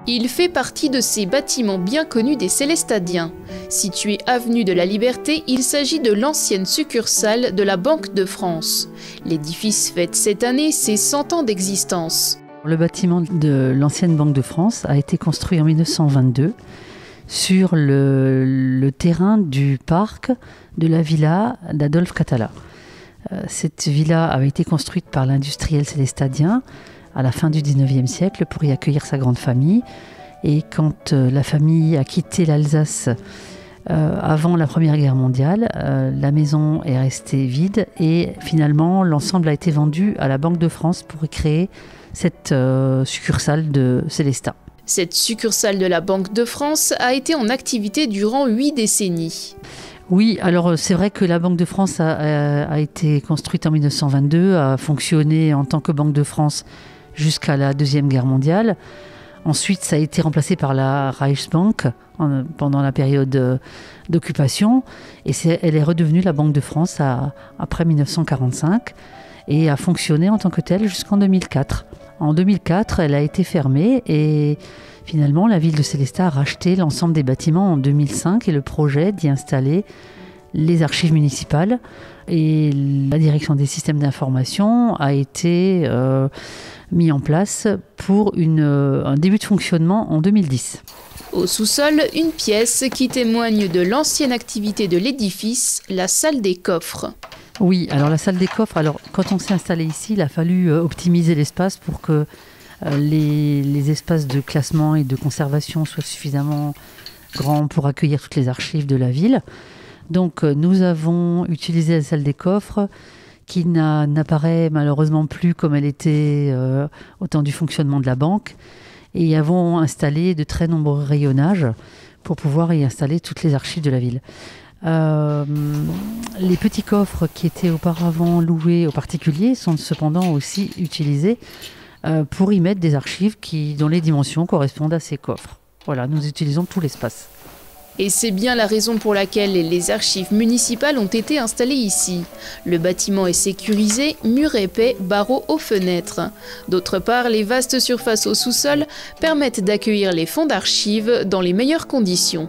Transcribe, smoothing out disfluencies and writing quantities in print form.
Il fait partie de ces bâtiments bien connus des Célestadiens. Situé avenue de la Liberté, il s'agit de l'ancienne succursale de la Banque de France. L'édifice fête cette année ses 100 ans d'existence. Le bâtiment de l'ancienne Banque de France a été construit en 1922 sur le terrain du parc de la villa d'Adolphe Catala. Cette villa avait été construite par l'industriel célestadien à la fin du 19e siècle pour y accueillir sa grande famille. Et quand la famille a quitté l'Alsace avant la Première Guerre mondiale, la maison est restée vide et finalement l'ensemble a été vendu à la Banque de France pour y créer cette succursale de Célestat. Cette succursale de la Banque de France a été en activité durant 8 décennies. Oui, alors c'est vrai que la Banque de France a été construite en 1922, a fonctionné en tant que Banque de France jusqu'à la Deuxième Guerre mondiale. Ensuite, ça a été remplacé par la Reichsbank pendant la période d'occupation. Et elle est redevenue la Banque de France après 1945 et a fonctionné en tant que telle jusqu'en 2004. En 2004, elle a été fermée et finalement, la ville de Célestat a racheté l'ensemble des bâtiments en 2005 et le projet d'y installer les archives municipales et la direction des systèmes d'information a été mis en place pour un début de fonctionnement en 2010. Au sous-sol, une pièce qui témoigne de l'ancienne activité de l'édifice, la salle des coffres. Oui, alors la salle des coffres, quand on s'est installé ici, il a fallu optimiser l'espace pour que les espaces de classement et de conservation soient suffisamment grands pour accueillir toutes les archives de la ville. Donc nous avons utilisé la salle des coffres qui n'apparaît malheureusement plus comme elle était au temps du fonctionnement de la banque et avons installé de très nombreux rayonnages pour pouvoir y installer toutes les archives de la ville. Les petits coffres qui étaient auparavant loués aux particuliers sont cependant aussi utilisés pour y mettre des archives dont les dimensions correspondent à ces coffres. Voilà, nous utilisons tout l'espace. Et c'est bien la raison pour laquelle les archives municipales ont été installées ici. Le bâtiment est sécurisé, murs épais, barreaux aux fenêtres. D'autre part, les vastes surfaces au sous-sol permettent d'accueillir les fonds d'archives dans les meilleures conditions.